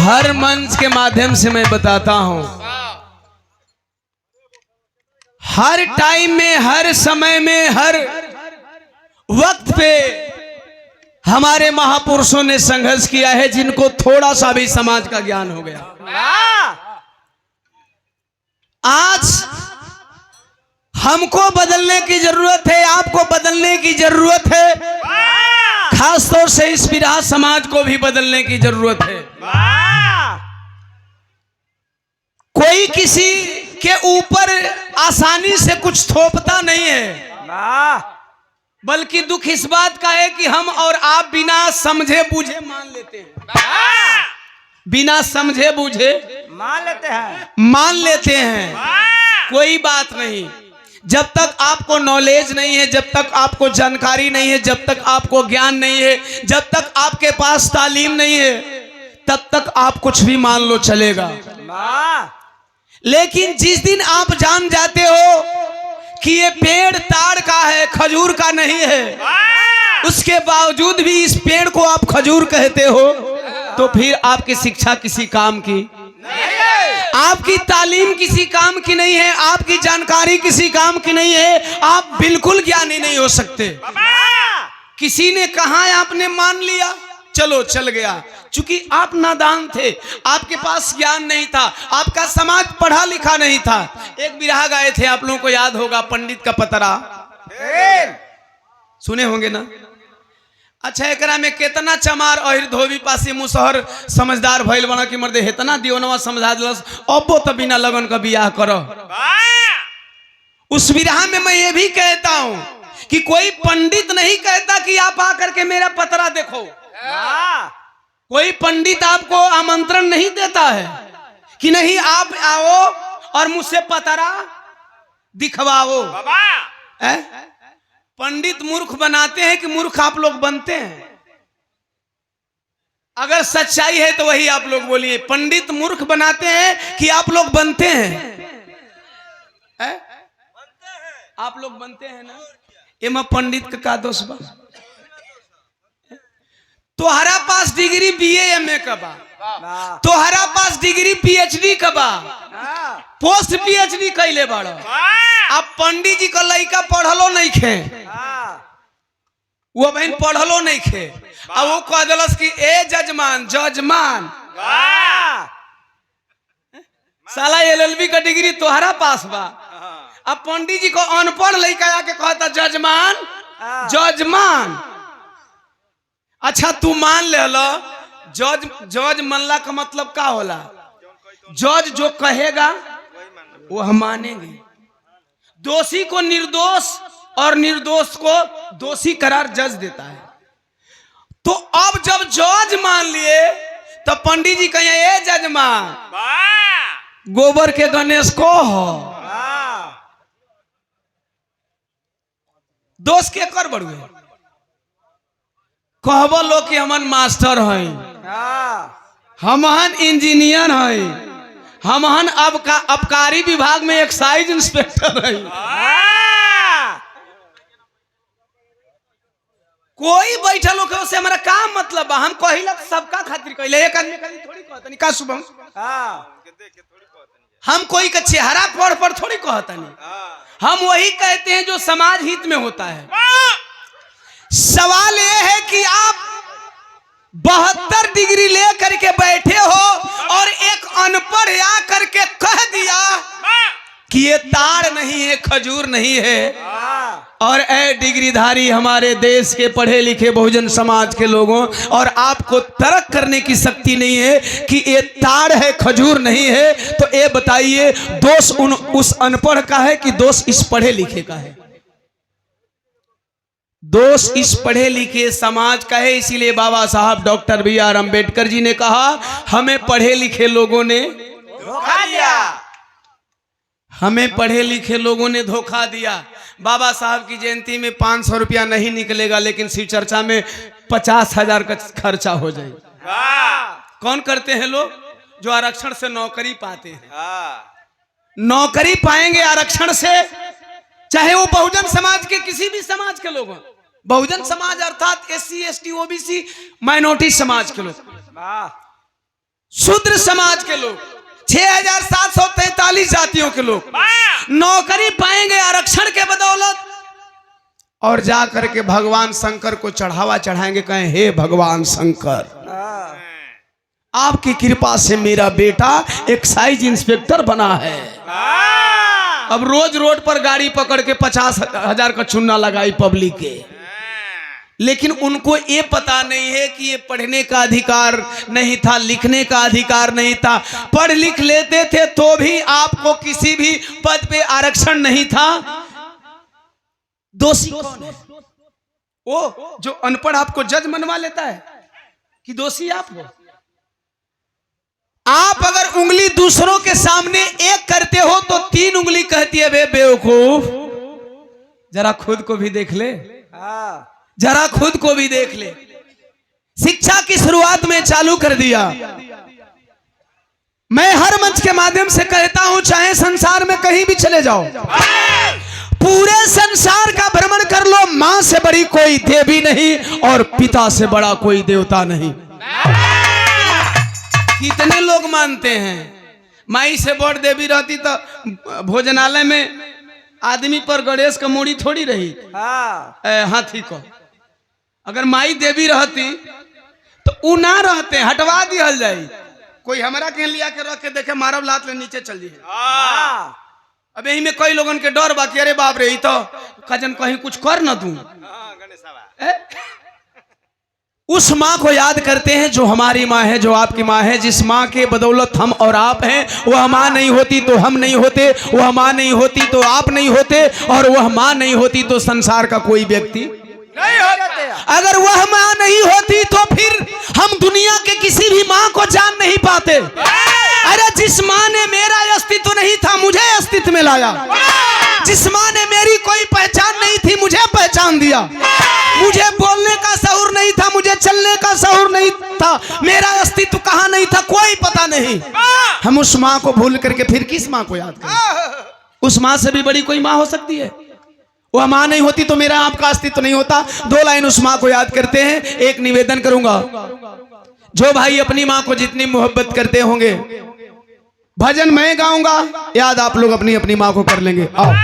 हर मंच के माध्यम से मैं बताता हूं, हर टाइम में, हर समय में, हर वक्त पे हमारे महापुरुषों ने संघर्ष किया है, जिनको थोड़ा सा भी समाज का ज्ञान हो गया। आज हमको बदलने की जरूरत है, आपको बदलने की जरूरत है, खासतौर से इस बिरहा समाज को भी बदलने की जरूरत है। कोई किसी के ऊपर आसानी से कुछ थोपता नहीं है, बल्कि दुख इस बात का है कि हम और आप बिना समझे बूझे मान लेते हैं, बिना समझे बूझे मान लेते हैं। कोई बात नहीं, जब तक आपको नॉलेज नहीं है, जब तक आपको जानकारी नहीं है, जब तक आपको ज्ञान नहीं है, जब तक आपके पास तालीम नहीं है, तब तक आप कुछ भी मान लो चलेगा। लेकिन जिस दिन आप जान जाते हो कि ये पेड़ ताड़ का है, खजूर का नहीं है, उसके बावजूद भी इस पेड़ को आप खजूर कहते हो, तो फिर आपकी शिक्षा किसी काम की, आपकी तालीम किसी काम की नहीं है, आपकी जानकारी किसी काम की नहीं है, आप बिल्कुल ज्ञानी नहीं हो सकते। किसी ने कहा, आपने मान लिया, चलो चल गया, चूंकि आप नादान थे, आपके पास ज्ञान नहीं था, आपका समाज पढ़ा लिखा नहीं था। एक बिरहा गाए थे, आप लोगों को याद होगा, पंडित का पतरा, सुने होंगे ना। अच्छा, एकरा में कितना चमार अहिर धोबी पासी मुसहर समझदार भइल बना कि मर्दे हेतना दियोनवा समझा दिलस, अबो तो बिना लगन का बियाह करो। उस बिरहा में मैं ये भी कहता हूं कि कोई पंडित नहीं कहता कि आप आकर के मेरा पतरा देखो, कोई पंडित आपको आमंत्रण नहीं देता है कि नहीं आप आओ और मुझसे पतरा दिखवाओ। पंडित मूर्ख बनाते हैं कि मूर्ख आप लोग बनते हैं? अगर सच्चाई है तो वही आप लोग बोलिए, पंडित मूर्ख बनाते हैं कि आप लोग बनते हैं? आप लोग बनते हैं ना। एमा पंडित का दोष बा? तोहरा पास डिग्री बीए एमए का बा, तोहरा पास डिग्री पीएचडी का बा, पोस्ट पीएचडी कैले बाड़ा। अब पंडित जी का लड़का पढ़लो नहीं खे, वो बहन पढ़लो नहीं खे, अब वो कह दिलस कि ए जजमान, जजमान साला एलएलबी का डिग्री तोहरा पास बा। अब पंडित जी को अनपढ़ लड़का आके कहता जजमान, जजमान। अच्छा तू मान ले लो, जज जज मनला का मतलब क्या होला? जज जो कहेगा वो हम मानेंगे, दोषी को निर्दोष और निर्दोष को दोषी करार जज देता है। तो अब जब जज मान लिए तो पंडित जी कहे ए जजमान, गोबर के गणेश को हो, दोष के कर बड़ुए कहबो लो कि हमन मास्टर हैं, हमन इंजीनियर हैं, हमन आबकारी विभाग में एक्साइज इंस्पेक्टर हैं। कोई बैठल हो से हमारा का मतलब बा? हम कहिला सबका खातिर कहिले, एक आदमी खातिर थोड़ी कहतनी का शुभम। हम कोई का चेहरा पर थोड़ी कहतनी, हम वही कहते हैं जो समाज हित में होता है। सवाल यह है कि आप 72 डिग्री ले करके बैठे हो और एक अनपढ़ आ करके कह दिया कि ये ताड़ नहीं है, खजूर नहीं है। और ए डिग्रीधारी हमारे देश के पढ़े लिखे बहुजन समाज के लोगों, और आपको तर्क करने की शक्ति नहीं है कि ये ताड़ है, खजूर नहीं है, तो ये बताइए दोष उस अनपढ़ का है कि दोष इस पढ़े लिखे का है? दोष इस पढ़े लिखे समाज का है। इसीलिए बाबा साहब डॉक्टर BR अम्बेडकर जी ने कहा, हमें पढ़े लिखे लोगों ने धोखा दिया, हमें पढ़े लिखे लोगों ने धोखा दिया। बाबा साहब की जयंती में 500 रुपया नहीं निकलेगा, लेकिन शिव चर्चा में 50,000 का खर्चा हो जाएगा। कौन करते हैं लोग? जो आरक्षण से नौकरी पाते हैं। नौकरी पाएंगे आरक्षण से, चाहे वो बहुजन समाज के किसी भी समाज के लोग हों। बहुजन समाज अर्थात SC ST OBC माइनॉरिटी समाज के लोग। शूद्र समाज के लोग 6743 जातियों के लोग नौकरी पाएंगे आरक्षण के बदौलत, और जा करके भगवान शंकर को चढ़ावा चढ़ाएंगे, कहें हे भगवान शंकर, आपकी कृपा से मेरा बेटा एक्साइज इंस्पेक्टर बना है। अब रोज रोड पर गाड़ी पकड़ के 50,000 का चूना लगाई पब्लिक के, लेकिन उनको ये पता नहीं है कि ये पढ़ने का अधिकार नहीं था, लिखने का अधिकार नहीं था। पढ़ लिख लेते थे तो भी आपको किसी भी पद पे आरक्षण नहीं था। दोषी कौन है? वो जो अनपढ़ आपको जज मनवा लेता है कि दोषी आप हो। आप अगर उंगली दूसरों के सामने एक करते हो तो 3 उंगली कहती है बे बेवकूफ, जरा खुद को भी देख ले, जरा खुद को भी देख ले। शिक्षा की शुरुआत में चालू कर दिया। मैं हर मंच के माध्यम से कहता हूं, चाहे संसार में कहीं भी चले जाओ, पूरे संसार का भ्रमण कर लो, मां से बड़ी कोई देवी नहीं और पिता से बड़ा कोई देवता नहीं। कितने लोग मानते हैं माई से बड़ देवी रहती तो भोजनालय में आदमी पर गणेश का मूड़ी थोड़ी रही, हाथी को। अगर माई देवी रहती तो उ ना रहते, हटवा दिया जाए। कोई हमारा कहीं लिया के रख के देखे मारब लात ले नीचे चल जाए। अब यही में कई लोगन के डर बाकी, अरे बाप रे तो कजन कहीं कुछ कर न दूं। उस माँ को याद करते हैं जो हमारी माँ है, जो आपकी माँ है, जिस माँ के बदौलत हम और आप हैं। वह माँ नहीं होती तो हम नहीं होते, वह माँ नहीं होती तो आप नहीं होते, और वह माँ नहीं होती तो संसार का कोई व्यक्ति नहीं होता। अगर वह माँ नहीं होती तो फिर हम दुनिया के किसी भी माँ को जान नहीं पाते। अरे जिस माँ ने मेरा अस्तित्व नहीं था मुझे अस्तित्व में लाया, जिस माँ ने मेरी कोई पहचान नहीं थी मुझे पहचान दिया, मुझे बोलने का शऊर नहीं था, मुझे चलने का शऊर नहीं था, मेरा अस्तित्व कहाँ नहीं था कोई पता नहीं। हम उस माँ को भूल करके फिर किस माँ को याद करें? उस माँ से भी बड़ी कोई माँ हो सकती है? वह माँ नहीं होती तो मेरा आपका अस्तित्व नहीं होता। 2 लाइन उस माँ को याद करते हैं। एक निवेदन करूंगा, जो भाई अपनी माँ को जितनी मोहब्बत करते होंगे, भजन मैं गाऊंगा, याद आप लोग अपनी अपनी माँ को कर लेंगे। आओ।